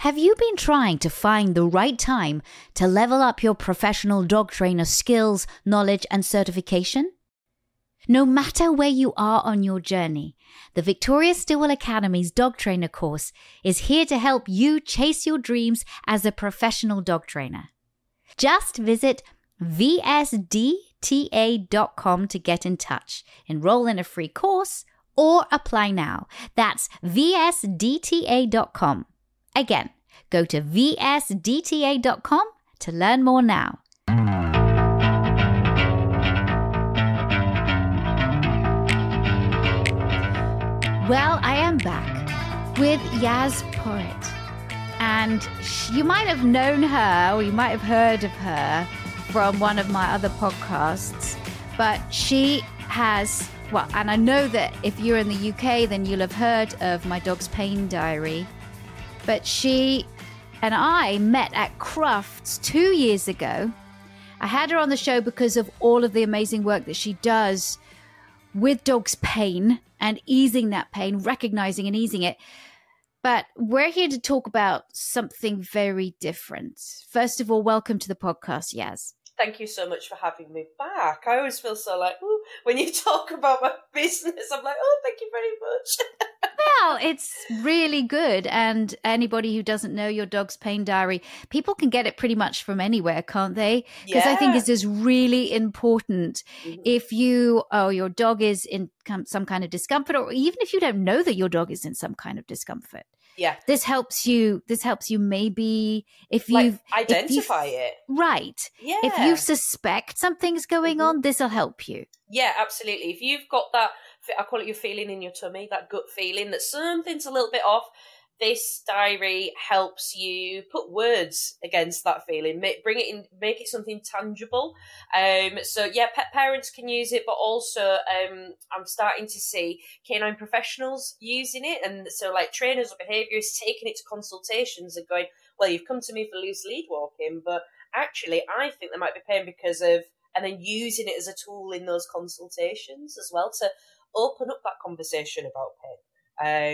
Have you been trying to find the right time to level up your professional dog trainer skills, knowledge, and certification? No matter where you are on your journey, the Victoria Stilwell Academy's dog trainer course is here to help you chase your dreams as a professional dog trainer. Just visit vsdta.com to get in touch, enroll in a free course, or apply now. That's vsdta.com. Again, go to vsdta.com to learn more now. Well, I am back with Yaz Porritt, and you might have known her or you might have heard of her from one of my other podcasts, but she has, well, and I know that if you're in the UK, then you'll have heard of My Dog's Pain Diary. But she and I met at Crufts 2 years ago. I had her on the show because of all of the amazing work that she does with dogs' pain and easing that pain, recognizing and easing it. But we're here to talk about something very different. First of all, welcome to the podcast, Yaz. Thank you so much for having me back. I always feel so like, ooh, when you talk about my business, I'm like, oh, thank you very much. Well, it's really good. And anybody who doesn't know Your Dog's Pain Diary, people can get it pretty much from anywhere, can't they? Because I think it's just really important. If your dog is in some kind of discomfort, or even if you don't know that your dog is in some kind of discomfort. Yeah. This helps you maybe if you identify it. Right. Yeah. If you suspect something's going on, this will help you. Yeah, absolutely. If you've got that, I call it your feeling in your tummy, that gut feeling that something's a little bit off, this diary helps you put words against that feeling, bring it in, make it something tangible. So yeah, pet parents can use it, but also I'm starting to see canine professionals using it, and so like trainers or behaviourists taking it to consultations and going, well, you've come to me for loose lead walking, but actually I think there might be pain because of, and then using it as a tool in those consultations as well to open up that conversation about pain.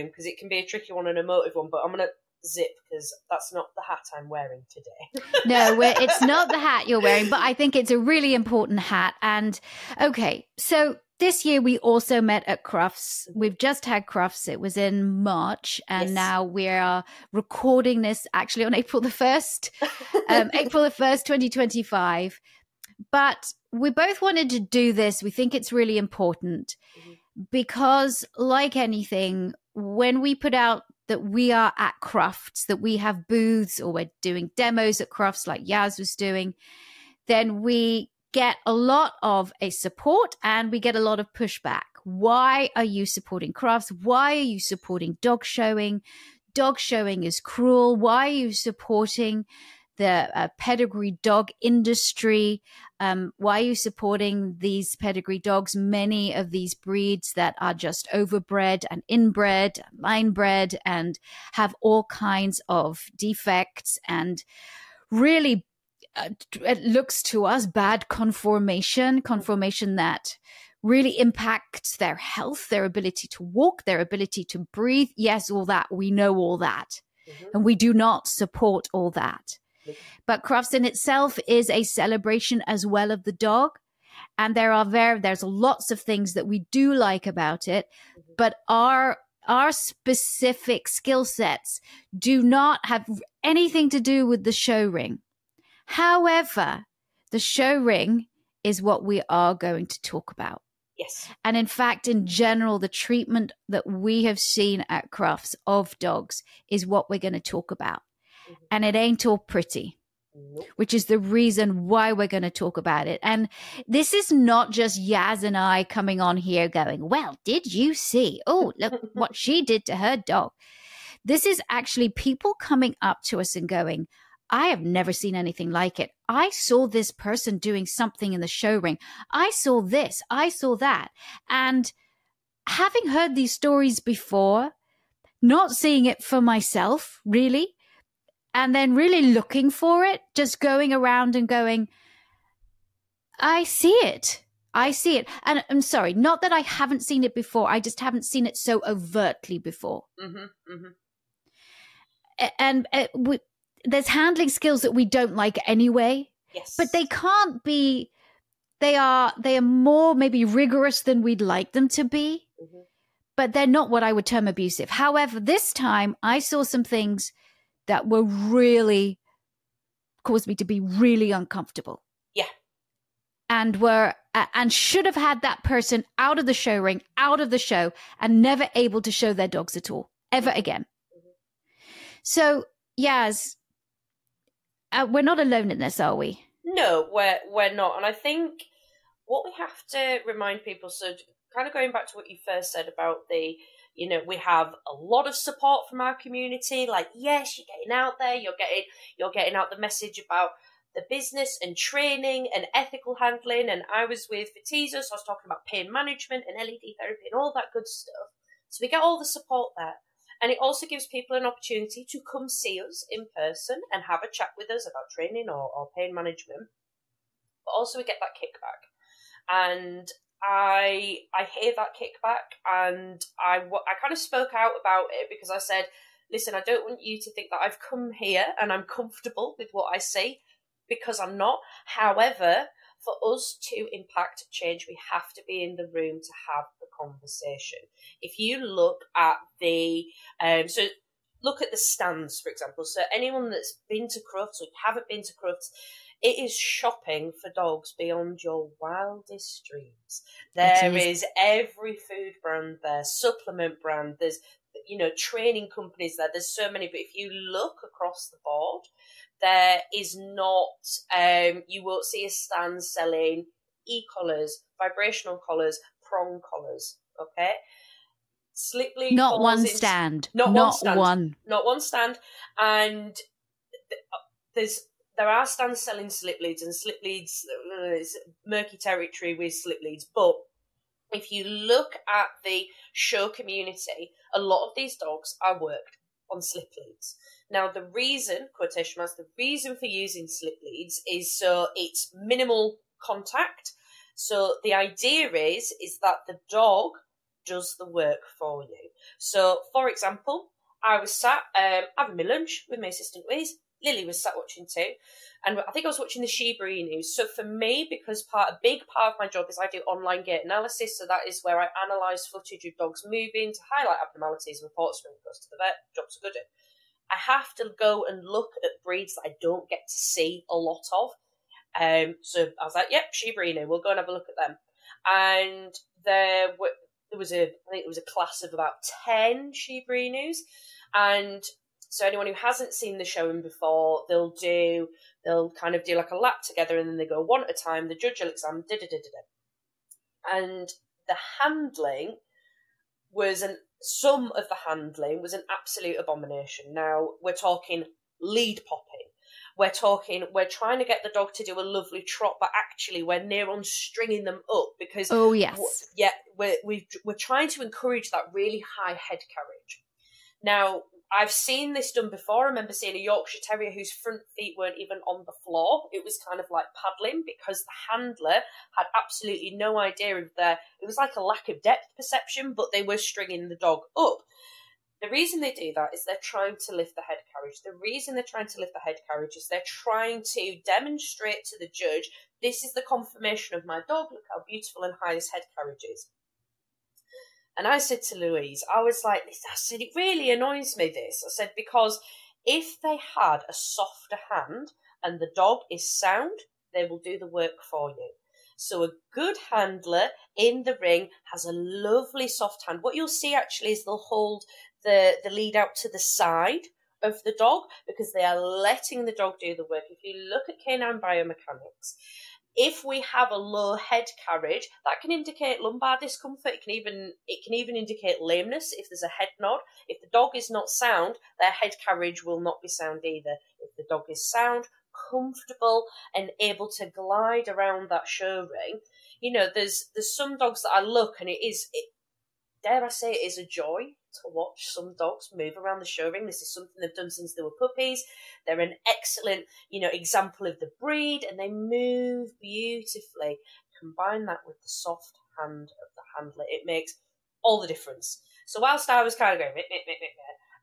Because it can be a tricky one and an emotive one, but I'm going to zip because that's not the hat I'm wearing today. No, it's not the hat you're wearing, but I think it's a really important hat. And okay, so this year we also met at Crufts. We've just had Crufts. It was in March, and now we are recording this actually on April the 1st, April the 1st, 2025. But we both wanted to do this. We think it's really important. Because like anything, when we put out that we are at Crufts, that we have booths or we're doing demos at Crufts like Yaz was doing, then we get a lot of a support and we get a lot of pushback. Why are you supporting Crufts? Why are you supporting dog showing? Dog showing is cruel. Why are you supporting the pedigree dog industry? Why are you supporting these pedigree dogs? Many of these breeds that are just overbred and inbred, line bred, and have all kinds of defects, and really it looks to us bad conformation that really impacts their health, their ability to walk, their ability to breathe. Yes, all that. We know all that. And we do not support all that. But Crufts in itself is a celebration as well of the dog. And there's lots of things that we do like about it. But our specific skill sets do not have anything to do with the show ring. However, the show ring is what we are going to talk about. Yes. And in fact, in general, the treatment that we have seen at Crufts of dogs is what we're going to talk about. And it ain't all pretty, which is the reason why we're going to talk about it. And this is not just Yaz and I coming on here going, well, did you see? Oh, look what she did to her dog. This is actually people coming up to us and going, I have never seen anything like it. I saw this person doing something in the show ring. I saw this. I saw that. And having heard these stories before, not seeing it for myself, really, and then really looking for it, just going around and going, I see it. I see it. And I'm sorry, not that I haven't seen it before. I just haven't seen it so overtly before. there's handling skills that we don't like anyway. Yes. But they can't be. They are more maybe rigorous than we'd like them to be. Mm-hmm. But they're not what I would term abusive. However, this time I saw some things that were really caused me to be really uncomfortable. Yeah. And should have had that person out of the show ring, out of the show, and never able to show their dogs at all, ever again. Mm-hmm. So, Yaz, we're not alone in this, are we? No, we're not. And I think what we have to remind people, so kind of going back to what you first said about we have a lot of support from our community. Like, yes, you're getting out there, you're getting out the message about the business and training and ethical handling. And I was with Vitiza, so I was talking about pain management and LED therapy and all that good stuff. So we get all the support there. And it also gives people an opportunity to come see us in person and have a chat with us about training or pain management. But also we get that kickback. And I hear that kickback, and I kind of spoke out about it because I said, listen, I don't want you to think that I've come here and I'm comfortable with what I see, because I'm not. However, for us to impact change, we have to be in the room to have the conversation. If you look at look at the stands, for example. So anyone that's been to Crufts or haven't been to Crufts, it is shopping for dogs beyond your wildest dreams. There is every food brand there, supplement brand, there's training companies there. There's so many, but if you look across the board, there is not, you won't see a stand selling e-collars, vibrational collars, prong collars, okay? Slip lead. Not one stand. Not one stand. And there are stands selling slip leads, and slip leads, it's murky territory with slip leads. But if you look at the show community, a lot of these dogs are worked on slip leads. Now, the reason, quotation marks, the reason for using slip leads is so it's minimal contact. So the idea is that the dog does the work for you. So, for example, I was sat having my lunch with my assistant Wiz. Lily was sat watching too. And I think I was watching the Shiba Inu. So for me, because a big part of my job is I do online gait analysis, so that is where I analyse footage of dogs moving to highlight abnormalities and reports when it goes to the vet. Job's good. I have to go and look at breeds that I don't get to see a lot of. So I was like, yep, Shiba Inu, we'll go and have a look at them. And I think it was a class of about 10 Shiba Inus. And so anyone who hasn't seen the showing before, they'll kind of do like a lap together, and then they go one at a time, the judge will examine, and the handling some of the handling was an absolute abomination. Now, we're talking lead popping. We're trying to get the dog to do a lovely trot, but actually we're near on stringing them up because... Oh, yes. We're trying to encourage that really high head carriage. Now, I've seen this done before. I remember seeing a Yorkshire Terrier whose front feet weren't even on the floor. It was kind of like paddling because the handler had absolutely no idea of it was like a lack of depth perception, but they were stringing the dog up. The reason they do that is they're trying to lift the head carriage. The reason they're trying to lift the head carriage is they're trying to demonstrate to the judge, this is the confirmation of my dog, look how beautiful and high this head carriage is. And I said to Louise, I said, it really annoys me this. I said, because if they had a softer hand and the dog is sound, they will do the work for you. So a good handler in the ring has a lovely soft hand. What you'll see actually is they'll hold the lead out to the side of the dog because they are letting the dog do the work. If you look at canine biomechanics, if we have a low head carriage, that can indicate lumbar discomfort. It can even indicate lameness if there's a head nod. If the dog is not sound, their head carriage will not be sound either. If the dog is sound, comfortable, and able to glide around that show ring, there's some dogs that I look and dare I say, it is a joy to watch some dogs move around the show ring. This is something they've done since they were puppies. They're an excellent, example of the breed, and they move beautifully. Combine that with the soft hand of the handler, it makes all the difference. So whilst I was kind of going,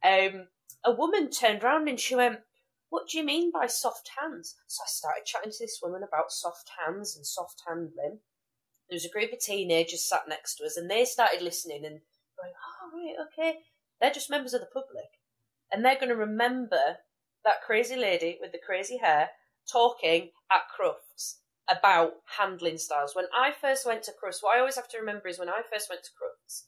a woman turned around and she went, "What do you mean by soft hands?" So I started chatting to this woman about soft hands and soft handling. There was a group of teenagers sat next to us, and they started listening and going, "Oh, right, okay." They're just members of the public. And they're going to remember that crazy lady with the crazy hair talking at Crufts about handling styles. When I first went to Crufts, what I always have to remember is when I first went to Crufts,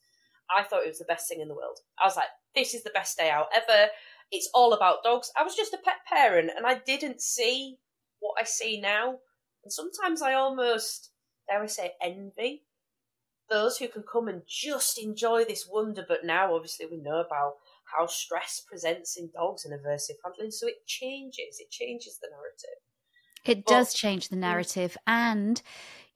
I thought it was the best thing in the world. I was like, this is the best day out ever. It's all about dogs. I was just a pet parent, and I didn't see what I see now. And sometimes I almost, dare I say, envy those who can come and just enjoy this wonder. But now, obviously, we know about how stress presents in dogs and aversive handling, so it changes the narrative. It does change the narrative, and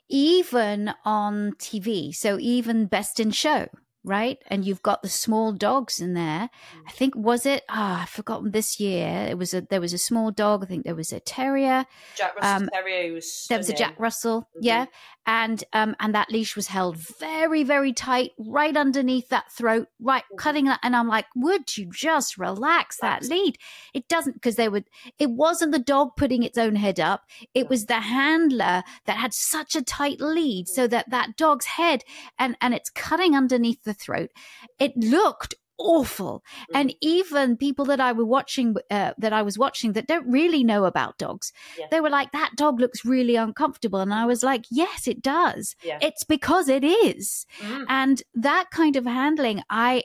even on TV, so even Best in Show, right? And you've got the small dogs in there. I think, was it? I've forgotten this year. There was a small dog. I think there was a terrier. Jack Russell Terrier was stunning. There was a Jack Russell, yeah. And that leash was held very, very tight, right underneath that throat, right, cutting that. And I'm like, would you just relax that lead? It doesn't, because it wasn't the dog putting its own head up. It was the handler that had such a tight lead so that dog's head and it's cutting underneath the throat. It looked awful. And even people that I was watching that don't really know about dogs, they were like, that dog looks really uncomfortable. And I was like, yes, it does. It's because it is. And that kind of handling, I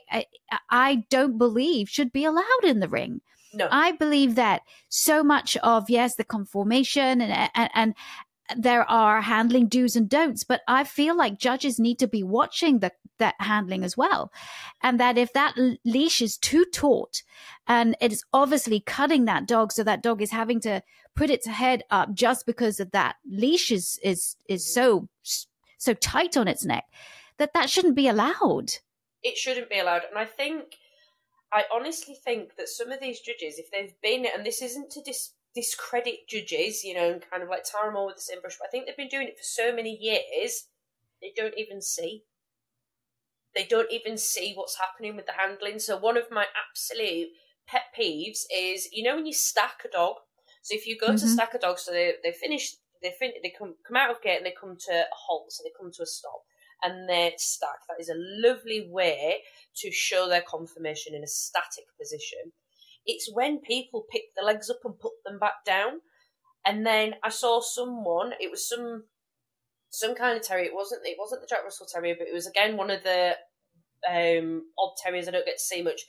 don't believe should be allowed in the ring. No. I believe that so much of, yes, the conformation and there are handling do's and don'ts, but I feel like judges need to be watching that handling as well. And that if that leash is too taut and it is obviously cutting that dog, so that dog is having to put its head up just because of that leash is so tight on its neck, that shouldn't be allowed. It shouldn't be allowed. And I honestly think that some of these judges, if they've been, and this isn't to discredit judges, and kind of like tar them all with the same brush, but I think they've been doing it for so many years, they don't even see what's happening with the handling. So one of my absolute pet peeves is, when you stack a dog. So if you go to stack a dog, so they come out of gate and they come to a halt, so they come to a stop and they stack. That is a lovely way to show their conformation in a static position. It's when people pick the legs up and put them back down. And then I saw someone, it was some kind of terrier. It wasn't the Jack Russell Terrier, but it was again one of the odd terriers I don't get to see much,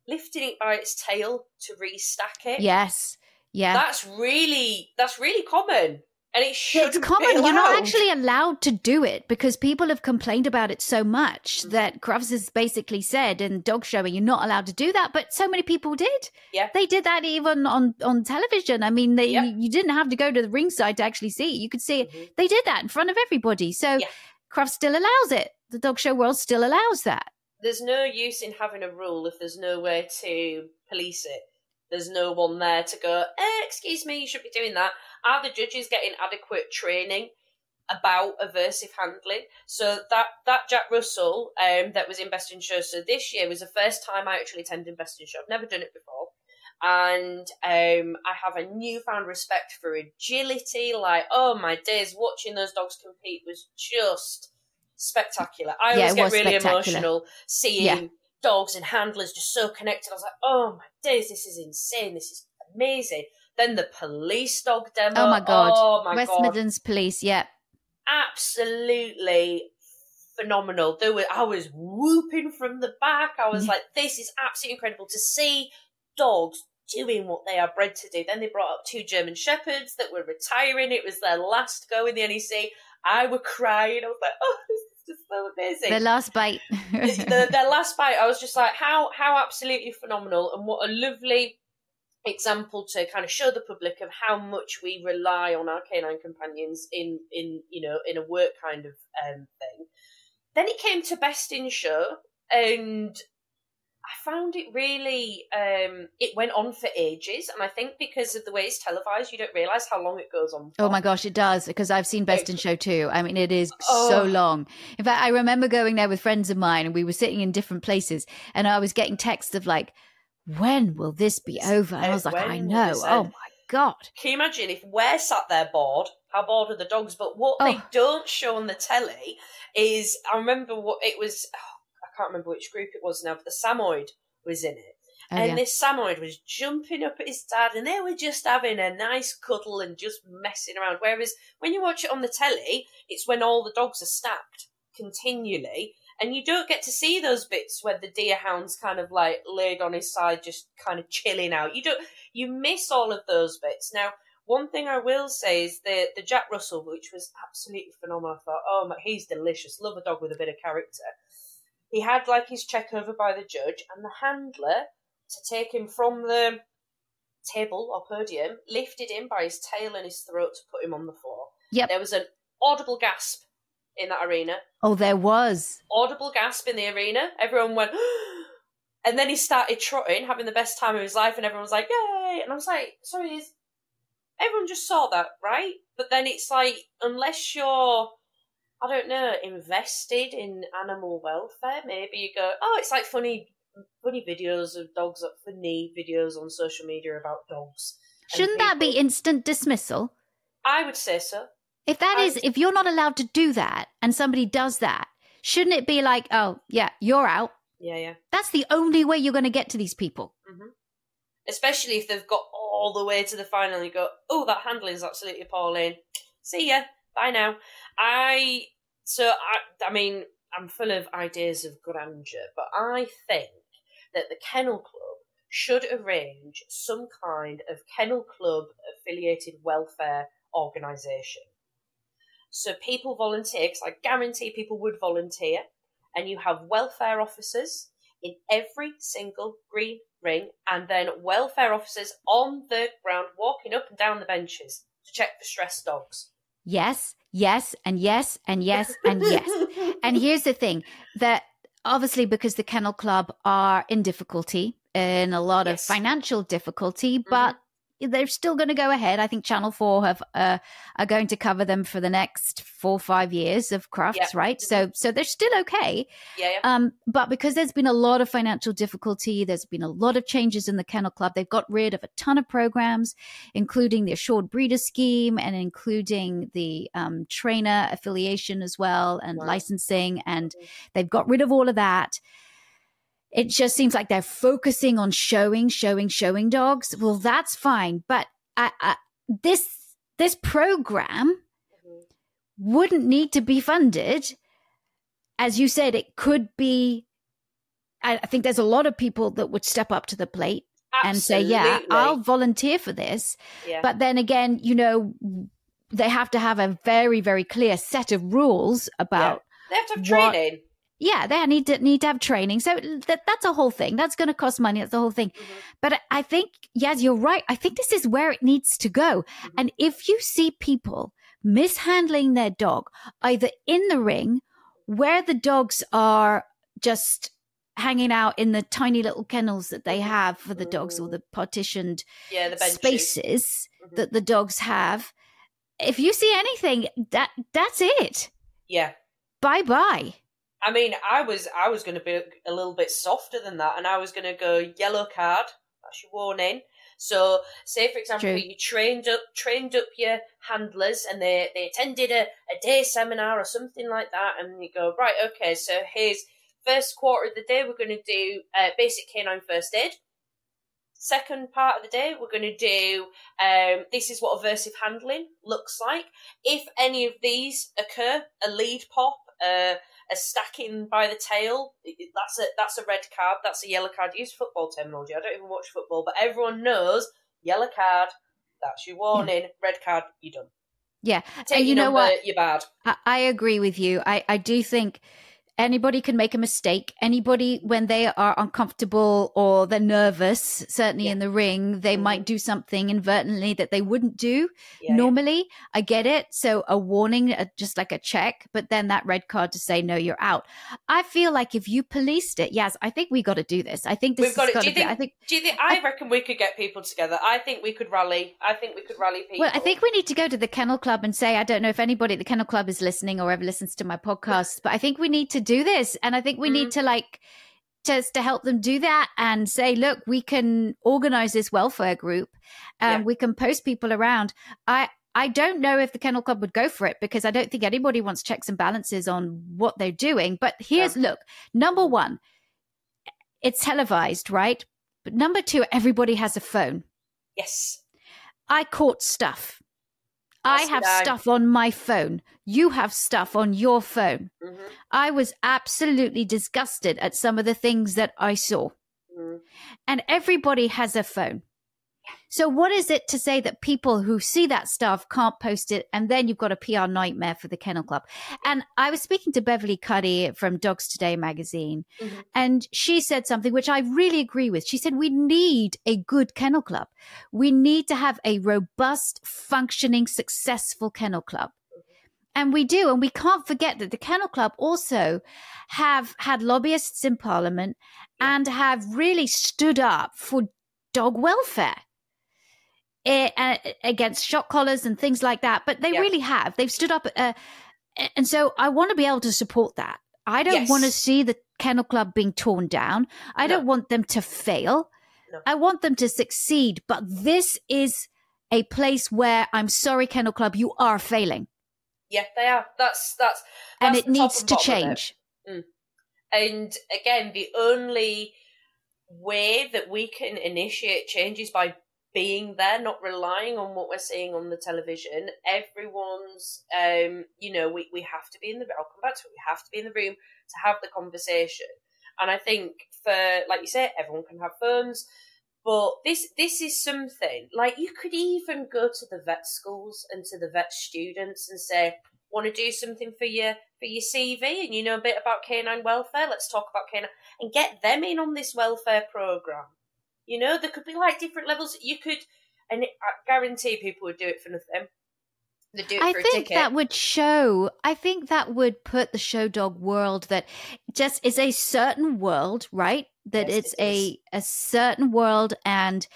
lifting it by its tail to restack it. Yes. Yeah. That's really common. And it shouldn't It's common. be allowed. You're not actually allowed to do it because people have complained about it so much that Crufts has basically said in dog showing, you're not allowed to do that. But so many people did. Yeah. They did that even on television. I mean, you didn't have to go to the ringside to actually see it. You could see it. They did that in front of everybody. So Crufts still allows it. The dog show world still allows that. There's no use in having a rule if there's no way to police it. There's no one there to go, excuse me, you should be doing that. Are the judges getting adequate training about aversive handling? So that Jack Russell that was in Best in Show, so this year was the first time I actually attended Best in Show. I've never done it before. And I have a newfound respect for agility. Like, oh my days, watching those dogs compete was just spectacular. I always get really emotional seeing dogs and handlers just so connected. I was like, oh my days, this is insane. This is amazing. Then the police dog demo. Oh my God. Oh my West God. Midlands Police, yeah. Absolutely phenomenal. I was whooping from the back. I was like, this is absolutely incredible to see dogs doing what they are bred to do. Then they brought up 2 German Shepherds that were retiring. It was their last go in the NEC. I was crying. I was like, oh, this is just so amazing. Their last bite. their last bite, I was just like, how absolutely phenomenal, and what a lovely example to kind of show the public of how much we rely on our canine companions in a work kind of thing. Then it came to Best in Show, and I found it really, it went on for ages, and I think because of the way it's televised, you don't realise how long it goes on for. Oh my gosh, it does, because I've seen Best in Show too. I mean, it is so long. In fact, I remember going there with friends of mine, and we were sitting in different places, and I was getting texts of like, when will this be over? And I was like, I know. Oh my God. Can you imagine if we're sat there bored? How bored are the dogs? But what they don't show on the telly is, I remember what it was, I can't remember which group it was now, but the Samoyed was in it. This Samoyed was jumping up at his dad, and they were just having a nice cuddle and just messing around. Whereas when you watch it on the telly, it's when all the dogs are stacked continually, and you don't get to see those bits where the deerhound's kind of like laid on his side, just kind of chilling out. You miss all of those bits. Now, one thing I will say is the Jack Russell, which was absolutely phenomenal. I thought, oh my, he's delicious. Love a dog with a bit of character. He had like his check over by the judge, and the handler, to take him from the table or podium, lifted him by his tail and his throat to put him on the floor. Yep. There was an audible gasp in that arena. Oh, there was. Audible gasp in the arena. Everyone went, and then he started trotting, having the best time of his life, and everyone was like, yay! And I was like, sorry, everyone just saw that, right? But then it's like, unless you're, I don't know, invested in animal welfare, maybe you go, oh, it's like funny videos of dogs, funny videos on social media about dogs. Shouldn't that be instant dismissal? I would say so. If you're not allowed to do that and somebody does that, shouldn't it be like, oh, yeah, you're out? Yeah. That's the only way you're going to get to these people. Mm-hmm. Especially if they've got all the way to the final and you go, oh, that handling is absolutely appalling. See ya. Bye now. I mean, I'm full of ideas of grandeur, but I think that the Kennel Club should arrange some kind of Kennel Club affiliated welfare organisation. So people volunteer, because I guarantee people would volunteer, and you have welfare officers in every single green ring, and then welfare officers on the ground walking up and down the benches to check for stressed dogs. Yes, and yes, and yes, and yes. And here's the thing, that obviously because the Kennel Club are in difficulty, in a lot of financial difficulty, but they're still going to go ahead. I think Channel 4 are going to cover them for the next 4 or 5 years of Crufts, right? So they're still okay. But because there's been a lot of financial difficulty, there's been a lot of changes in the Kennel Club. They've got rid of a ton of programs, including the Assured Breeder Scheme and including the trainer affiliation as well, and licensing. And they've got rid of all of that. It just seems like they're focusing on showing dogs. Well, that's fine. But this program wouldn't need to be funded. As you said, it could be, I think there's a lot of people that would step up to the plate and say, yeah, I'll volunteer for this. Yeah. But then again, they have to have a very, very clear set of rules about. They have to have training. Yeah, they need to have training. So that's a whole thing. That's going to cost money. That's the whole thing. But I think, Yaz, you're right. I think this is where it needs to go. And if you see people mishandling their dog, either in the ring, where the dogs are just hanging out in the tiny little kennels that they have for the dogs, or the partitioned the spaces that the dogs have, if you see anything, that's it. Yeah. Bye-bye. I mean, I was going to be a little bit softer than that, and I was going to go yellow card. That's your warning. So, say for example, you trained up your handlers, and they attended a day seminar or something like that, and you go, right, okay, so here's first quarter of the day, we're going to do basic canine first aid. Second part of the day, we're going to do this is what aversive handling looks like. If any of these occur, a lead pop, a stacking by the tail, that's a red card, that's a yellow card. Use football terminology. I don't even watch football, but everyone knows yellow card, that's your warning. Red card, you're done. Yeah. Take your number, what? You're bad. I agree with you. I do think anybody can make a mistake. Anybody, when they are uncomfortable or they're nervous, certainly in the ring, they might do something inadvertently that they wouldn't do normally. I get it. So a warning, just like a check, but then that red card to say, no, you're out. I feel like if you policed it, yes, I think we got to do this. I think this has got to be. I reckon we could get people together. I think we could rally. People. Well, I think we need to go to the Kennel Club and say, I don't know if anybody at the Kennel Club is listening or ever listens to my podcast, but I think we need to do this. And I think we need to just to help them do that and say, look, we can organize this welfare group. We can post people around. I don't know if the Kennel Club would go for it, because I don't think anybody wants checks and balances on what they're doing. But here's, look, number one, it's televised, right? But number two, everybody has a phone. Yes. I caught stuff. I have stuff on my phone. You have stuff on your phone. Mm-hmm. I was absolutely disgusted at some of the things that I saw. Mm-hmm. And everybody has a phone. So what is it to say that people who see that stuff can't post it, and then you've got a PR nightmare for the Kennel Club? And I was speaking to Beverly Cuddy from Dogs Today magazine, and she said something which I really agree with. She said, we need a good Kennel Club. We need to have a robust, functioning, successful Kennel Club. And we do. And we can't forget that the Kennel Club also have had lobbyists in Parliament and have really stood up for dog welfare. Against shock collars and things like that. But they really have. They've stood up. And so I want to be able to support that. I don't want to see the Kennel Club being torn down. I don't want them to fail. No. I want them to succeed. But this is a place where, I'm sorry, Kennel Club, you are failing. Yeah, they are. That's and it needs to change. And again, the only way that we can initiate change is by being there, not relying on what we're seeing on the television. Everyone's, we have to be in the room. I'll come back to it. We have to be in the room to have the conversation. And I think for, like you say, everyone can have phones, but this is something, like, you could even go to the vet schools and to the vet students and say, want to do something for your CV, and you know a bit about canine welfare? Let's talk about canine, and get them in on this welfare program. You know, there could be like different levels. You could, and I guarantee people would do it for nothing. They'd do it for a ticket. I think that would put the show dog world, that just is a certain world, right? That it's a certain world, and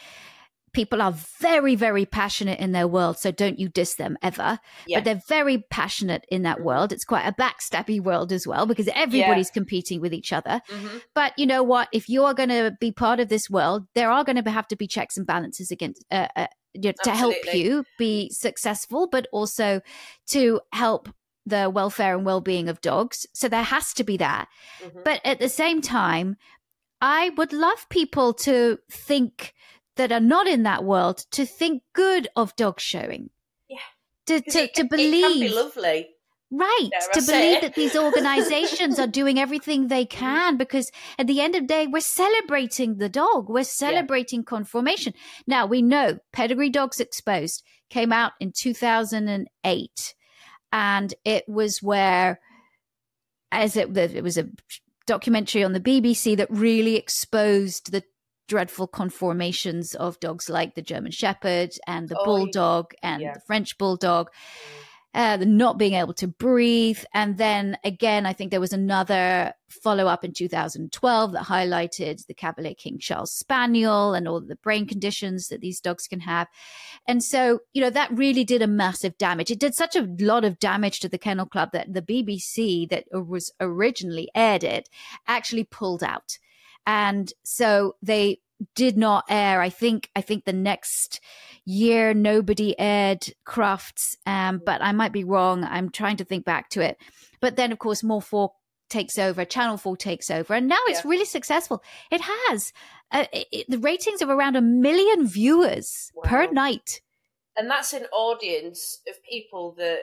people are very, very passionate in their world. So don't you diss them ever. Yeah. But they're very passionate in that world. It's quite a backstabby world as well, because everybody's competing with each other. Mm-hmm. But you know what? If you are going to be part of this world, there are going to have to be checks and balances against to help you be successful, but also to help the welfare and well-being of dogs. So there has to be that. Mm-hmm. But at the same time, I would love people to think, that are not in that world, to think good of dog showing. Yeah. To believe. It can be lovely. Right. To believe that these organizations are doing everything they can, because at the end of the day, we're celebrating the dog. We're celebrating conformation. Now, we know Pedigree Dogs Exposed came out in 2008. And it was where, it was a documentary on the BBC that really exposed the dreadful conformations of dogs like the German Shepherd and the Bulldog and the French Bulldog, the not being able to breathe. And then again, I think there was another follow-up in 2012 that highlighted the Cavalier King Charles Spaniel and all the brain conditions that these dogs can have. And so, that really did a massive damage. It did such a lot of damage to the Kennel Club that the BBC that was originally aired it actually pulled out. And so they did not air. I think the next year nobody aired Crufts, but I might be wrong. I'm trying to think back to it. But then, of course, More 4 takes over, Channel 4 takes over, and now it's really successful. It has the ratings of around 1 million viewers per night. And that's an audience of people that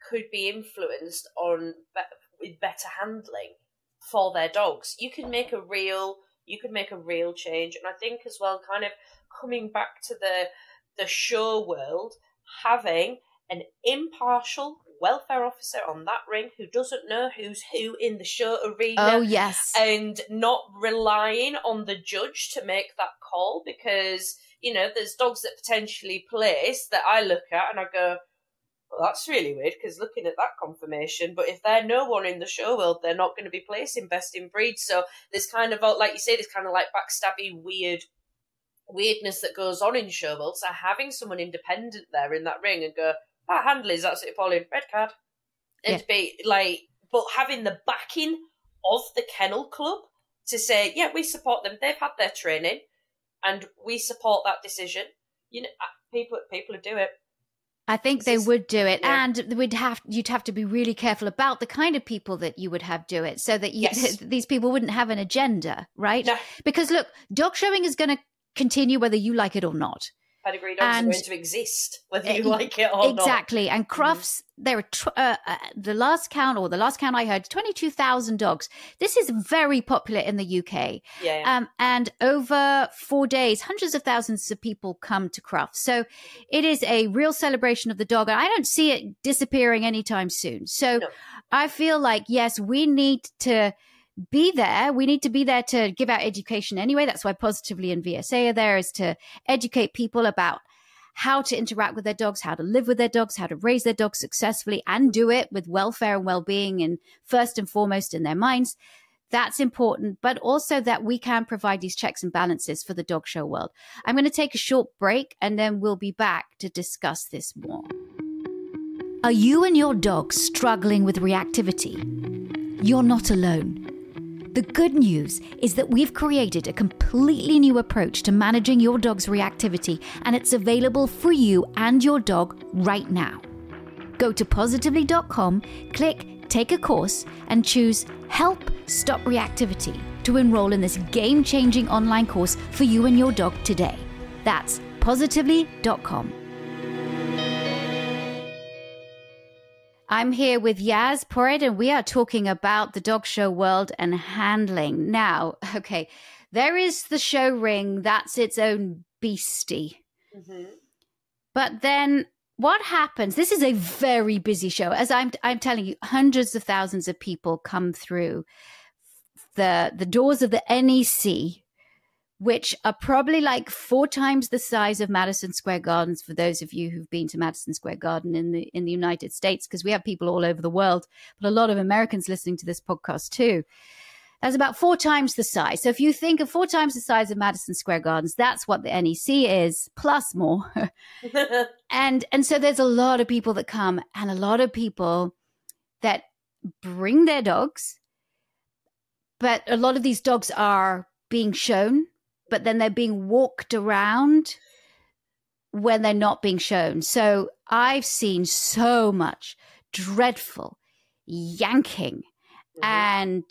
could be influenced with better handling for their dogs. You can make a real change. And I think as well, kind of coming back to the show world, having an impartial welfare officer on that ring who doesn't know who's who in the show arena. Oh, yes. And not relying on the judge to make that call, because, there's dogs that potentially place that I look at and I go, well, that's really weird, because looking at that confirmation, but if they're no one in the show world, they're not going to be placing best in breed. So there's kind of, like you say, there's kind of like backstabby weirdness that goes on in show world. So having someone independent there in that ring and go, that handler is absolutely appalling, red card. And to be like, but having the backing of the Kennel Club to say, yeah, we support them. They've had their training, and we support that decision. You know, people would do it. I think they would do it, yeah. and you'd have to be really careful about the kind of people that you would have do it, so that these people wouldn't have an agenda, right? No. Because look, dog showing is going to continue whether you like it or not. Pedigree dogs are going to exist whether you like it or not. Exactly. And Crufts, there are the last count I heard, 22,000 dogs. This is very popular in the UK. Yeah. And over 4 days, hundreds of thousands of people come to Crufts. So it is a real celebration of the dog. And I don't see it disappearing anytime soon. So I feel like, yes, we need to be there. We need to be there to give out education anyway. That's why Positively and VSA are there, is to educate people about how to interact with their dogs, how to live with their dogs, how to raise their dogs successfully, and do it with welfare and well-being and first and foremost in their minds. That's important, but also that we can provide these checks and balances for the dog show world. I'm going to take a short break and then we'll be back to discuss this more. Are you and your dog struggling with reactivity? You're not alone. The good news is that we've created a completely new approach to managing your dog's reactivity, and it's available for you and your dog right now. Go to positively.com, click Take a Course, and choose Help Stop Reactivity to enroll in this game-changing online course for you and your dog today. That's positively.com. I'm here with Yaz Porritt, and we are talking about the dog show world and handling. Now, okay, there is the show ring. That's its own beastie. Mm-hmm. But then what happens? This is a very busy show. As I'm telling you, hundreds of thousands of people come through the doors of the NEC, which are probably like 4 times the size of Madison Square Gardens, for those of you who've been to Madison Square Garden in the United States, because we have people all over the world, but a lot of Americans listening to this podcast too. That's about 4 times the size. So if you think of 4 times the size of Madison Square Gardens, that's what the NEC is, plus more. and so there's a lot of people that come, and a lot of people that bring their dogs, but a lot of these dogs are being shown, but then they're being walked around when they're not being shown. So I've seen so much dreadful yanking and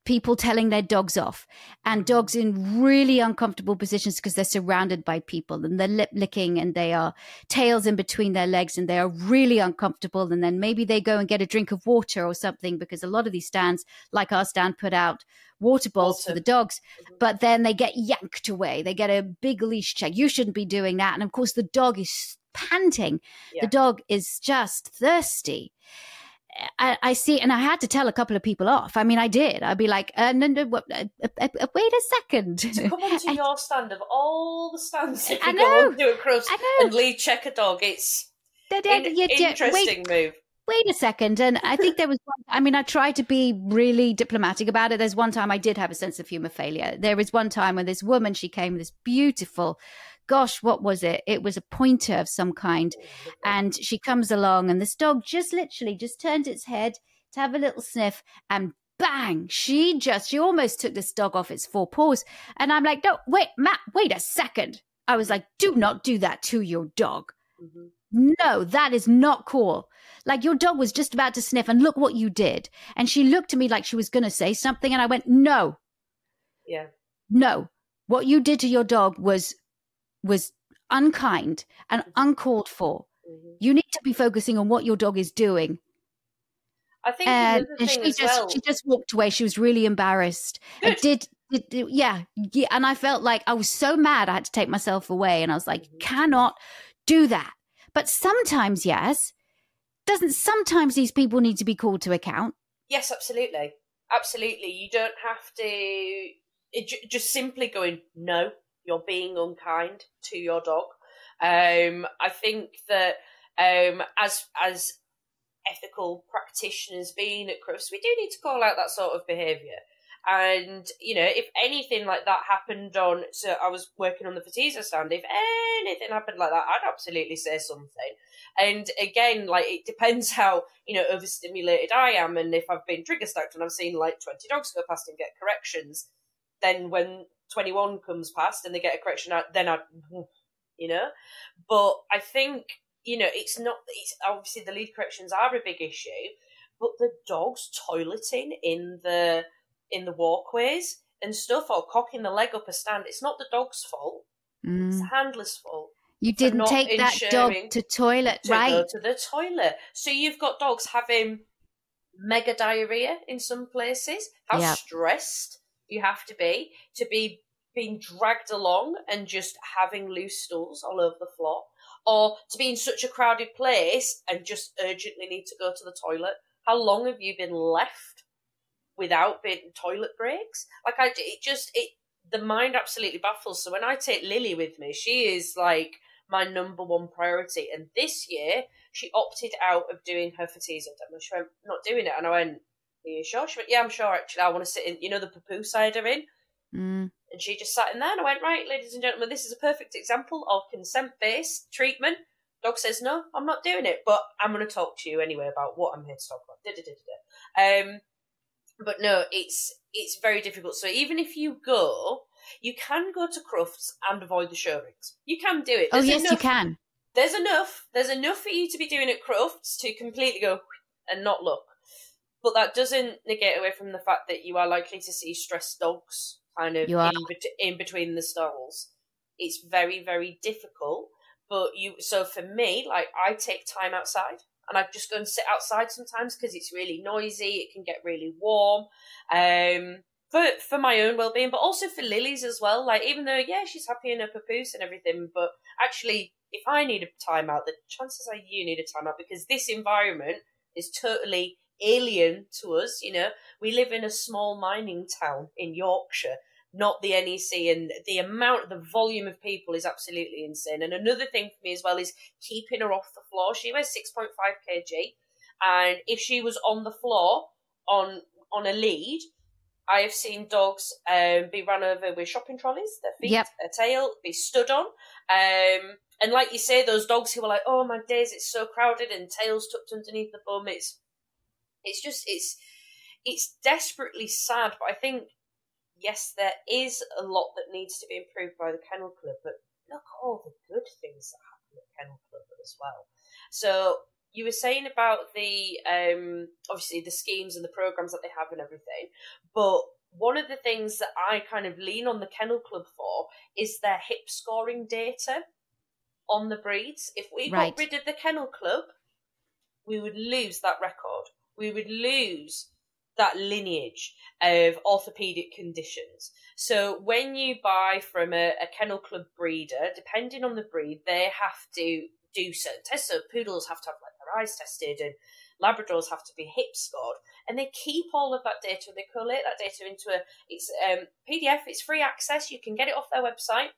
people telling their dogs off, and dogs in really uncomfortable positions because they're surrounded by people, and they're lip licking, and they are tails in between their legs, and they are really uncomfortable. And then maybe they go and get a drink of water or something, because a lot of these stands, like our stand, put out water bowls for the dogs, but then they get yanked away. They get a big leash check. You shouldn't be doing that. And of course the dog is panting. The dog is just thirsty. I see, and I had to tell a couple of people off. I mean, I did. I'd be like, no, wait a second. To come onto your stand of all the stands that you go on to at Crufts and lead check a dog, it's an interesting move. Wait a second. And I think there was I tried to be really diplomatic about it. There's one time I did have a sense of humor failure. There was one time when this woman, she came with this beautiful, gosh, what was it? It was a pointer of some kind. And she comes along, and this dog just literally just turned its head to have a little sniff, and bang, she almost took this dog off its 4 paws. And I'm like, no, wait, Matt, wait a second. I was like, do not do that to your dog. No, that is not cool. Like, your dog was just about to sniff, and look what you did. And she looked at me like she was going to say something, and I went, no. Yeah. No. What you did to your dog was unkind and uncalled for. You need to be focusing on what your dog is doing. I think and she just walked away. She was really embarrassed. Yeah. And I felt like I was so mad I had to take myself away. And I was like, cannot do that. But sometimes, sometimes these people need to be called to account? Yes, absolutely. Absolutely. You don't have to just simply going, no, you're being unkind to your dog. I think that as ethical practitioners being at Crufts, we do need to call out that sort of behaviour. And, you know, if anything like that happened so I was working on the Fatiza stand, if anything happened like that, I'd absolutely say something. And again, like, it depends how, you know, overstimulated I am, and if I've been trigger stacked and I've seen like 20 dogs go past and get corrections, then when 21 comes past and they get a correction, then I'd, you know. But I think, you know, it's obviously the lead corrections are a big issue, but the dogs toileting in the walkways and stuff, or cocking the leg up a stand, it's not the dog's fault. It's the handler's fault. You didn't take that dog to toilet, right? Go to the toilet. So you've got dogs having mega diarrhea in some places. How stressed you have to be being dragged along and just having loose stools all over the floor, or to be in such a crowded place and just urgently need to go to the toilet. How long have you been left without toilet breaks? Like, the mind absolutely baffles. So when I take Lily with me, she is like my number one priority. And this year, she opted out of doing her Fatiza demo. She went, not doing it. And I went, are you sure? She went, yeah, I'm sure, actually. I want to sit in, you know, the poo side are in. And she just sat in there, and I went, right, ladies and gentlemen, this is a perfect example of consent-based treatment. Dog says, no, I'm not doing it, but I'm going to talk to you anyway about what I'm here to talk about. But no, it's very difficult. So even if you go, you can go to Crufts and avoid the show rings. You can do it. You can. There's enough for you to be doing at Crufts to completely go and not look. But that doesn't negate away from the fact that you are likely to see stressed dogs kind of in between the stalls. It's very, very difficult. But so for me, like, I take time outside, and I just go and sit outside sometimes because it's really noisy. It can get really warm. For my own well-being, but also for Lily's as well. Like, even though, yeah, she's happy in her papoose and everything, but actually, if I need a timeout, the chances are you need a timeout, because this environment is totally alien to us. You know, we live in a small mining town in Yorkshire, not the NEC, and the volume of people is absolutely insane. And another thing for me as well is keeping her off the floor. She weighs 6.5 kg, and if she was on the floor on a lead, I have seen dogs be run over with shopping trolleys, their feet, their tail, be stood on. And like you say, those dogs who are like, oh my days, it's so crowded, and tails tucked underneath the bum, it's desperately sad. But I think, yes, there is a lot that needs to be improved by the Kennel Club, but look at all the good things that happen at Kennel Club as well. So you were saying about the obviously the schemes and the programs that they have and everything, but one of the things that I kind of lean on the Kennel Club for is their hip scoring data on the breeds. If we got rid of the Kennel Club, we would lose that record. We would lose that lineage of orthopedic conditions. So when you buy from a Kennel Club breeder, depending on the breed, they have to do certain tests. So poodles have to have like their eyes tested, and Labradors have to be hip scored, and they keep all of that data. They collate that data into it's PDF. It's free access. You can get it off their website.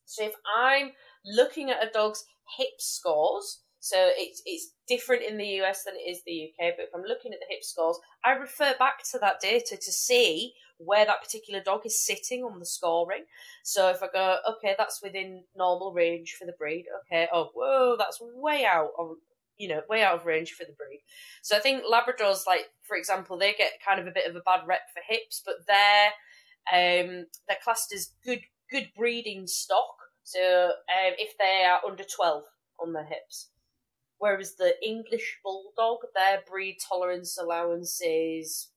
So if I'm looking at a dog's hip scores, so it's different in the US than it is the UK, but if I'm looking at the hip scores, I refer back to that data to see where that particular dog is sitting on the scoring. So if I go, okay, that's within normal range for the breed. Okay, oh, whoa, that's way out of range for the breed. So I think Labradors, like, for example, they get kind of a bit of a bad rep for hips, but they're classed as good breeding stock. So if they are under 12 on their hips. Whereas the English Bulldog, their breed tolerance allowance is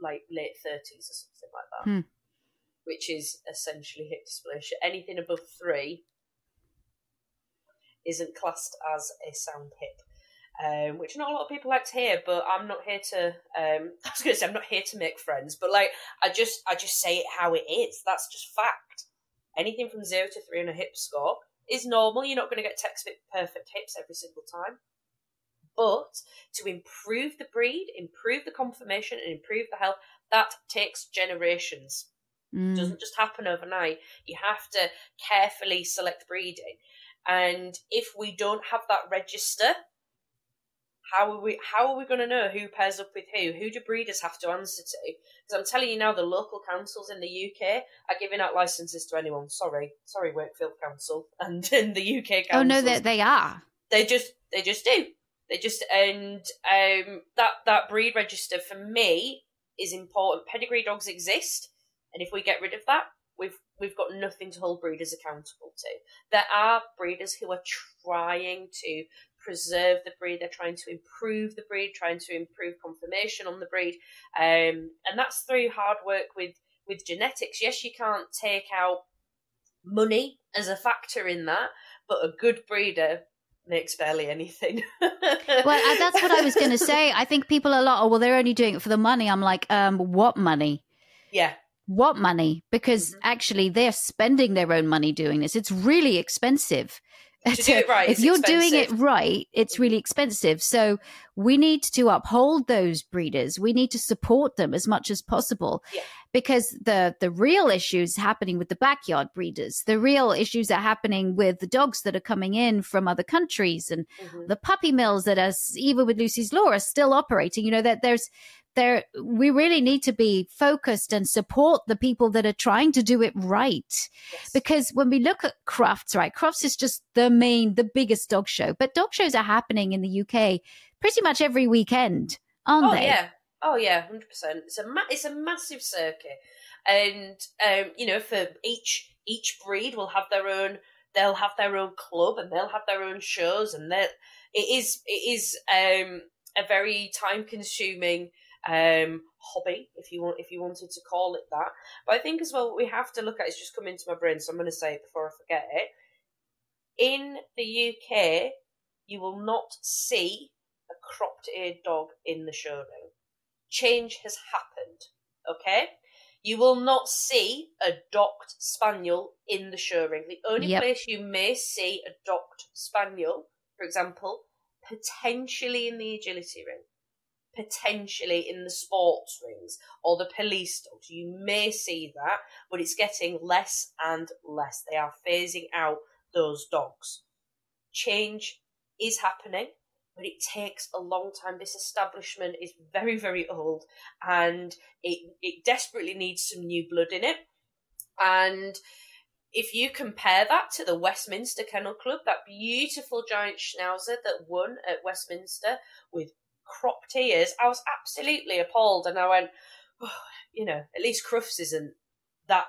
like late 30s or something like that, which is essentially hip dysplasia. Anything above 3 isn't classed as a sound hip, which not a lot of people like to hear, but I'm not here to, I was going to say, I'm not here to make friends, but like, I just say it how it is. That's just fact. Anything from 0 to 3 on a hip score is normal. You're not going to get textbook perfect hips every single time. But to improve the breed, improve the conformation, and improve the health, that takes generations. It doesn't just happen overnight. You have to carefully select breeding. And if we don't have that register, How are we going to know who pairs up with who? Who do breeders have to answer to? Because I'm telling you now, the local councils in the UK are giving out licenses to anyone. Sorry, Wakefield Council and in the UK councils. Oh no, they are. They just do. And that breed register for me is important. Pedigree dogs exist, and if we get rid of that, we've got nothing to hold breeders accountable to. There are breeders who are trying to preserve the breed. They're trying to improve the breed, trying to improve conformation on the breed, and that's through hard work with genetics. Yes, you can't take out money as a factor in that, but a good breeder makes barely anything. Well, that's what I was going to say. I think people they're only doing it for the money. I'm like, what money? Yeah. What money? Because actually they're spending their own money doing this. It's really expensive. To do it right, if you're doing it right, it's really expensive. So we need to uphold those breeders. We need to support them as much as possible, because the real issues happening with the backyard breeders, the real issues are happening with the dogs that are coming in from other countries, and the puppy mills that are, even with Lucy's Law, are still operating. You know, that we really need to be focused and support the people that are trying to do it right. Yes. Because when we look at Crufts, right, Crufts is just the biggest dog show. But dog shows are happening in the UK pretty much every weekend, aren't they? Yeah. Oh, yeah, 100%. It's a massive circuit. And, for each breed will have they'll have their own club, and they'll have their own shows. And it is a very time-consuming hobby, if you wanted to call it that. But I think as well, what we have to look at is just come into my brain, so I'm going to say it before I forget it. In the UK, you will not see a cropped-eared dog in the show ring. Change has happened, okay? You will not see a docked spaniel in the show ring. The only place you may see a docked spaniel, for example, potentially in the agility ring, potentially in the sports rings or the police dogs. You may see that, but it's getting less and less. They are phasing out those dogs. Change is happening, but it takes a long time. This establishment is very, very old, and it desperately needs some new blood in it. And if you compare that to the Westminster Kennel Club, that beautiful giant schnauzer that won at Westminster with cropped ears, I was absolutely appalled, and I went, at least Crufts isn't that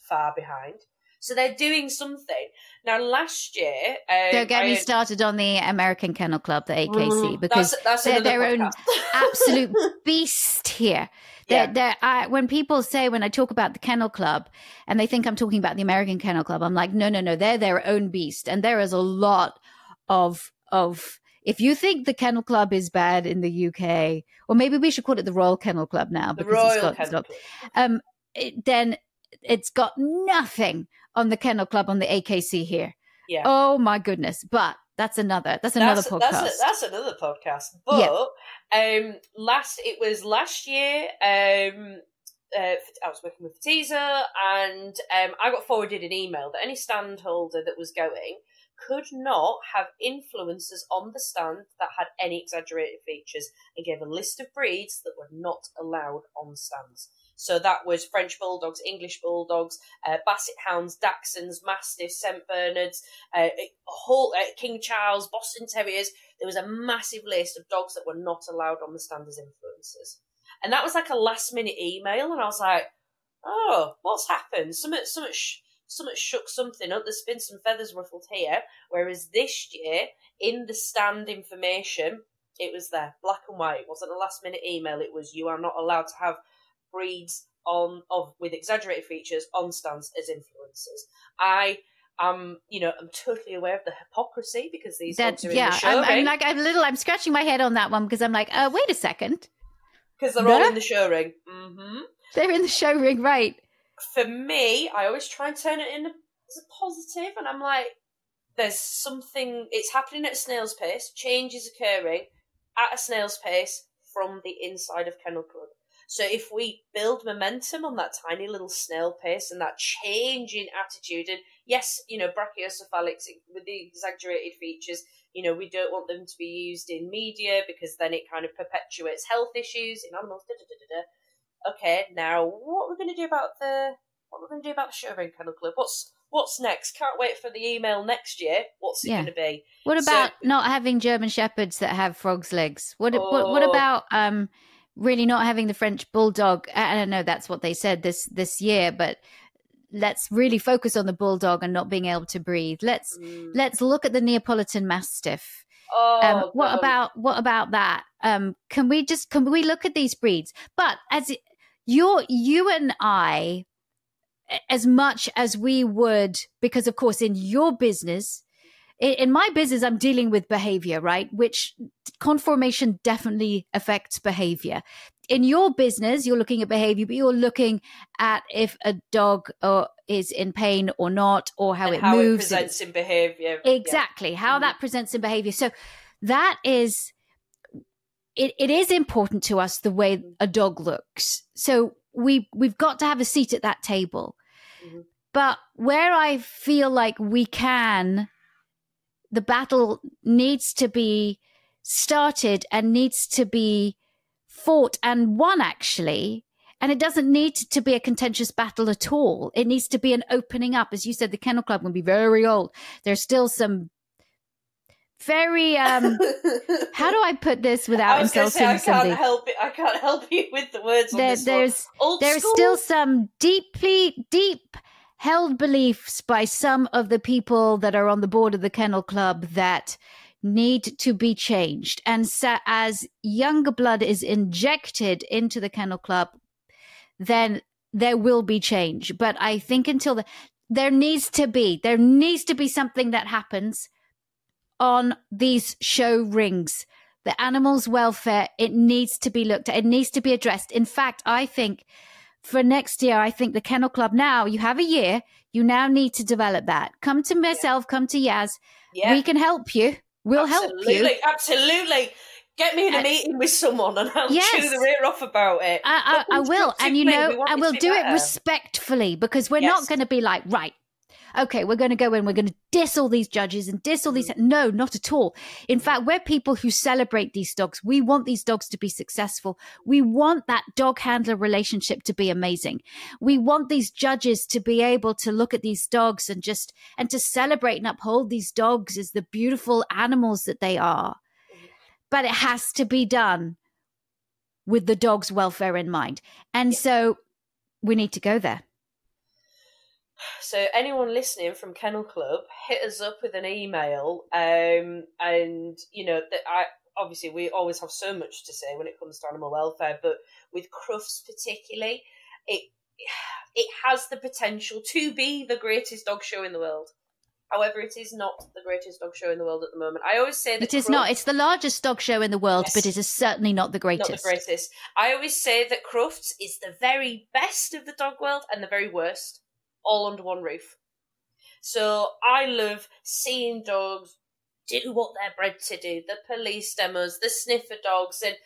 far behind. So they're doing something. Now, last year... Don't get me started on the American Kennel Club, the AKC, because that's they're their podcast. Own absolute beast here. When people say, when I talk about the Kennel Club, and they think I'm talking about the American Kennel Club, I'm like, no, they're their own beast. And there is a lot of if you think the Kennel Club is bad in the UK, or maybe we should call it the Royal Kennel Club now, because it's got Kennel Club. Then it's got nothing on the Kennel Club on the AKC here. Yeah. Oh my goodness! But that's another podcast. That's another podcast. But last year. I was working with Teaser, and I got forwarded an email that any stand holder that was going could not have influencers on the stand that had any exaggerated features, and gave a list of breeds that were not allowed on stands. So that was French Bulldogs, English Bulldogs, Basset Hounds, Dachshunds, Mastiffs, St. Bernards, King Charles, Boston Terriers. There was a massive list of dogs that were not allowed on the stand as influencers. And that was like a last-minute email, and I was like, oh, what's happened? Something shook something up. There's been some feathers ruffled here. Whereas this year, in the stand information, it was there, black and white. It wasn't a last-minute email. It was, you are not allowed to have breeds with exaggerated features on stands as influencers. I'm totally aware of the hypocrisy, because these dogs are in the show ring. I'm scratching my head on that one, because I'm like, wait a second. Because they're all in the show ring. Mm-hmm. They're in the show ring, right? For me, I always try and turn it in as a positive, and I'm like, there's something, it's happening at a snail's pace, change is occurring at a snail's pace from the inside of Kennel Club. So if we build momentum on that tiny little snail pace and that change in attitude, and yes, brachiocephalics with the exaggerated features, we don't want them to be used in media because then it kind of perpetuates health issues in animals. Okay, now what we're going to do about the show ring Kennel Club? What's next? Can't wait for the email next year. What's it going to be? What about not having German shepherds that have frogs' legs? What about really not having the French bulldog? I don't know. That's what they said this year, but let's really focus on the bulldog and not being able to breathe. Let's look at the Neapolitan Mastiff. What about that? Can we look at these breeds? But as you and I, as much as we would, because of course in your business, in my business, I'm dealing with behavior, right? Which conformation definitely affects behavior. In your business, you're looking at behavior, but you're looking at if a dog is in pain or not, or how it moves. It presents in behavior. Exactly. How that presents in behavior. So that is, it is important to us the way a dog looks. So we've got to have a seat at that table. Mm-hmm. But where I feel like the battle needs to be started and needs to be fought and won, actually. And it doesn't need to be a contentious battle at all. It needs to be an opening up. As you said, the Kennel Club will be very old. There's still some very, how do I put this without insulting somebody? I can't help you with the words on this one. There's still some deep held beliefs by some of the people that are on the board of the Kennel Club that need to be changed. And so as younger blood is injected into the Kennel Club, then there will be change. But I think until there needs to be something that happens on these show rings. The animals' welfare, it needs to be looked at. It needs to be addressed. In fact, I think for next year, I think the Kennel Club now, you have a year, you now need to develop that. Come to myself, come to Yaz. Yeah. We can help you. We'll help you. Absolutely. Get me in a meeting with someone and I'll chew the ear off about it. I will. And I will do it respectfully, because we're not going to be like, right, okay, we're going to go in, we're going to diss all these judges and diss all these. No, not at all. In fact, we're people who celebrate these dogs. We want these dogs to be successful. We want that dog handler relationship to be amazing. We want these judges to be able to look at these dogs and to celebrate and uphold these dogs as the beautiful animals that they are. But it has to be done with the dog's welfare in mind. And so we need to go there. So anyone listening from Kennel Club, hit us up with an email. And, obviously we always have so much to say when it comes to animal welfare, but with Crufts particularly, it has the potential to be the greatest dog show in the world. However, it is not the greatest dog show in the world at the moment. I always say that it is not. It's the largest dog show in the world, but it is certainly not the greatest. Not the greatest. I always say that Crufts is the very best of the dog world and the very worst, all under one roof. So I love seeing dogs do what they're bred to do. The police demos, the sniffer dogs, and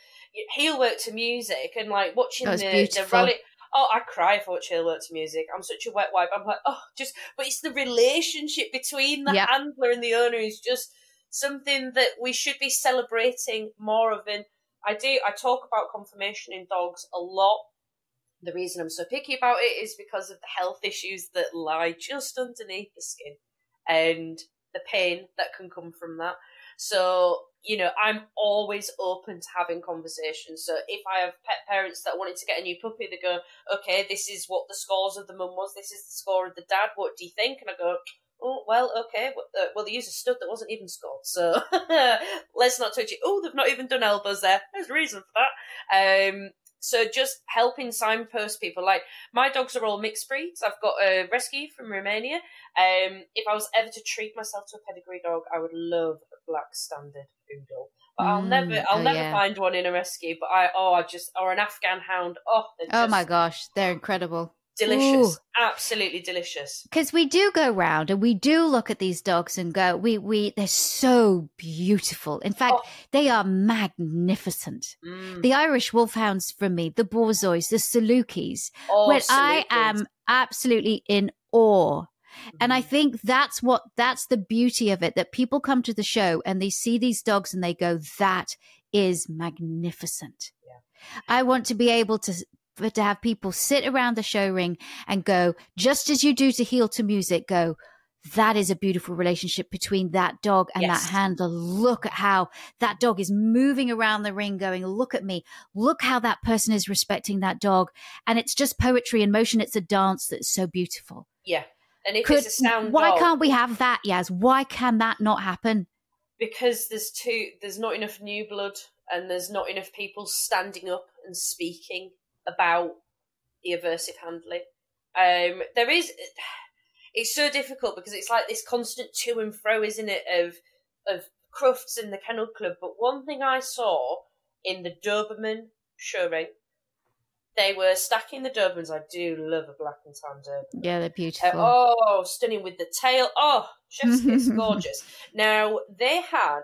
heel work to music, and like watching the rally. Oh, I cry if I watch heel work to music. I'm such a wet wipe. I'm like, but it's the relationship between the handler and the owner is just something that we should be celebrating more of. And I talk about conformation in dogs a lot. The reason I'm so picky about it is because of the health issues that lie just underneath the skin and the pain that can come from that. So, I'm always open to having conversations. So if I have pet parents that wanted to get a new puppy, they go, okay, this is what the scores of the mum was, this is the score of the dad, what do you think? And I go, oh, well, okay, well, they used a stud that wasn't even scored, so let's not touch it. Oh, they've not even done elbows there. There's a reason for that. So just helping signpost people. Like, my dogs are all mixed breeds. I've got a rescue from Romania. If I was ever to treat myself to a pedigree dog, I would love a black standard poodle. But I'll never find one in a rescue. But or an Afghan hound. Oh my gosh, they're incredible. Delicious. Ooh. Absolutely delicious. Because we do go round and we do look at these dogs and go, they're so beautiful. In fact, they are magnificent. The Irish Wolfhounds from me, the Borzois, the Salukis, when I am absolutely in awe. And I think that's the beauty of it, that people come to the show and they see these dogs and they go, that is magnificent. Yeah. I want to be able to have people sit around the show ring and go, just as you do to Heel to Music, go, that is a beautiful relationship between that dog and that handler. Look at how that dog is moving around the ring going, look at me. Look how that person is respecting that dog. And it's just poetry in motion. It's a dance that's so beautiful. Yeah. And if it's a sound why dog, can't we have that, Yaz? Why can that not happen? Because there's not enough new blood and there's not enough people standing up and speaking about the aversive handling. It's so difficult because it's like this constant to and fro, isn't it, of Crufts in the Kennel Club. But one thing I saw in the Doberman showing, they were stacking the Dobermans. I do love a black and tan Doberman. Yeah, they're beautiful. Stunning with the tail. Chef's kiss, gorgeous. Now they had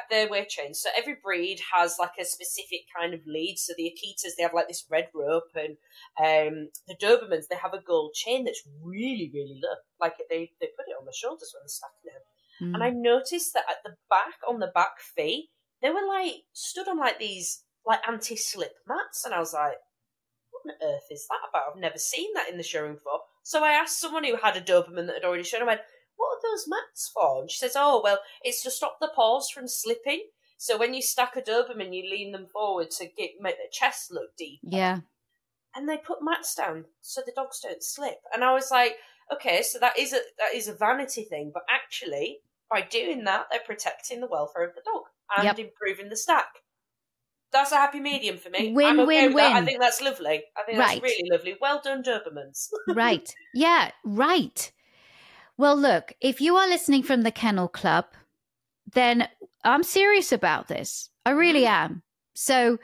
their weight chains. So every breed has like a specific kind of lead. So the Akitas, they have like this red rope, and the Dobermans, they have a gold chain that's really, really low. Like they put it on the shoulders when they're stacking them. And I noticed that at the back, on the back feet, they were like stood on like these like anti-slip mats, and I was like, what on earth is that about? I've never seen that in the showroom before. So I asked someone who had a Doberman that had already shown. I went, what are those mats for? And she says, it's to stop the paws from slipping. So when you stack a Doberman, you lean them forward to make their chest look deep. Yeah. And they put mats down so the dogs don't slip. And I was like, okay, so that is a vanity thing, but actually by doing that, they're protecting the welfare of the dog and improving the stack. That's a happy medium for me. Win, I'm okay win, with that. win. I think that's lovely. I think that's really lovely. Well done, Dobermans. Right. Yeah, right. Well, look, if you are listening from the Kennel Club, then I'm serious about this. I really am. So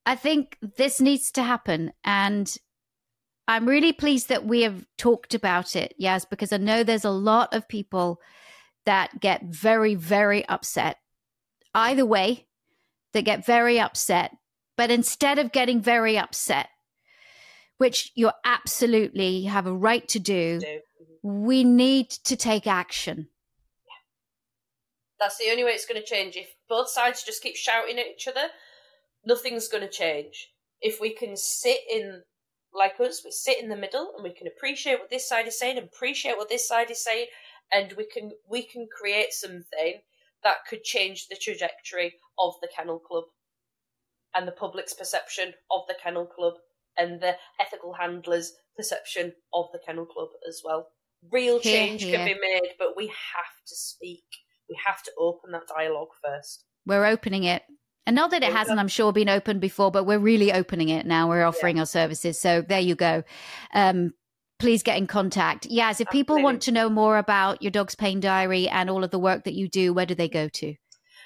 I think this needs to happen. And I'm really pleased that we have talked about it, Yaz, because I know there's a lot of people that get very, very upset. Either way, they get very upset. But instead of getting very upset, which you absolutely have a right to do, we need to take action. That's the only way it's going to change. If both sides just keep shouting at each other, nothing's going to change. If we can sit in, like us, we sit in the middle and we can appreciate what this side is saying and appreciate what this side is saying, and we can create something that could change the trajectory of the Kennel Club and the public's perception of the Kennel Club and the ethical handlers' perception of the Kennel Club as well. Real change can be made, but we have to speak. We have to open that dialogue first. We're opening it. And not that it hasn't, I'm sure, been opened before, but we're really opening it now. We're offering our services. So there you go. Please get in contact. Yaz, if people want to know more about your dog's pain diary and all of the work that you do, where do they go to?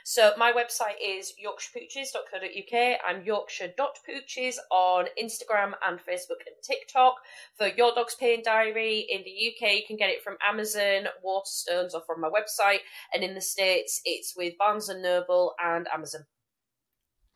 So my website is yorkshirepooches.co.uk. I'm yorkshire.pooches on Instagram and Facebook and TikTok. For Your Dog's Pain Diary in the UK, you can get it from Amazon, Waterstones, or from my website. And in the States, it's with Barnes & Noble and Amazon.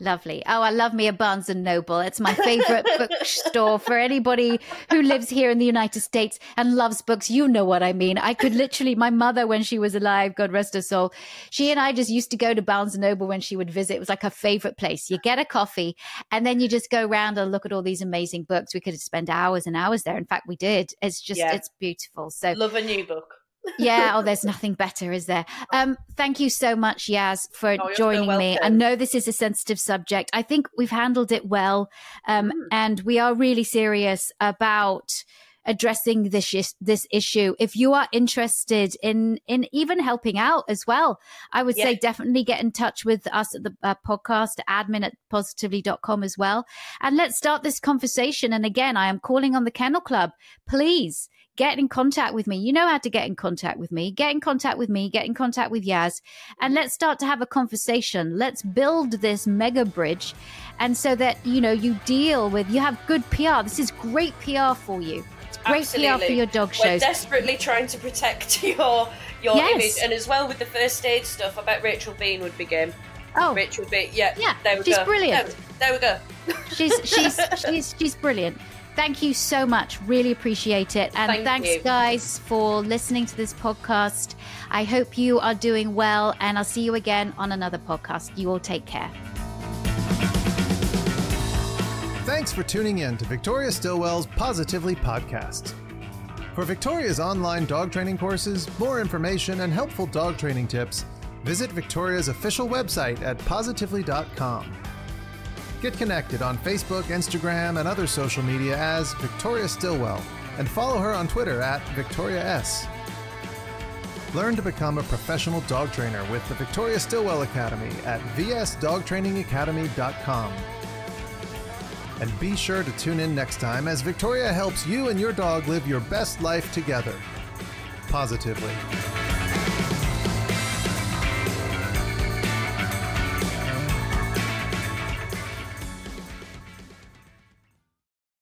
Lovely. Oh, I love me a Barnes and Noble. It's my favorite bookstore for anybody who lives here in the United States and loves books. You know what I mean. I could literally, my mother, when she was alive, God rest her soul, she and I just used to go to Barnes and Noble when she would visit. It was like her favorite place. You get a coffee and then you just go around and look at all these amazing books. We could spend hours and hours there. In fact, we did. It's just, it's beautiful. So love a new book. Yeah. Oh, there's nothing better, is there? Thank you so much, Yaz, for joining me. I know this is a sensitive subject. I think we've handled it well. And we are really serious about addressing this issue. If you are interested in even helping out as well, I would say definitely get in touch with us at the podcast, admin@positively.com as well. And let's start this conversation. And again, I am calling on the Kennel Club. Please get in contact with me. You know how to get in contact with me. Get in contact with me, get in contact with Yaz, and let's start to have a conversation. Let's build this mega bridge. And so that, you have good PR. This is great PR for you. It's great PR for your dog shows. We're desperately trying to protect your image. And as well with the first aid stuff, I bet Rachel Bean would be game. Oh, Rachel Bean. Yeah. There we she's go. Brilliant. There we go. She's brilliant. Thank you so much. Really appreciate it. And thanks, guys, for listening to this podcast. I hope you are doing well, and I'll see you again on another podcast. You all take care. Thanks for tuning in to Victoria Stilwell's Positively podcast. For Victoria's online dog training courses, more information, and helpful dog training tips, visit Victoria's official website at positively.com. Get connected on Facebook, Instagram, and other social media as Victoria Stilwell, and follow her on Twitter at Victoria S. Learn to become a professional dog trainer with the Victoria Stilwell Academy at vsdogtrainingacademy.com. And be sure to tune in next time as Victoria helps you and your dog live your best life together. Positively.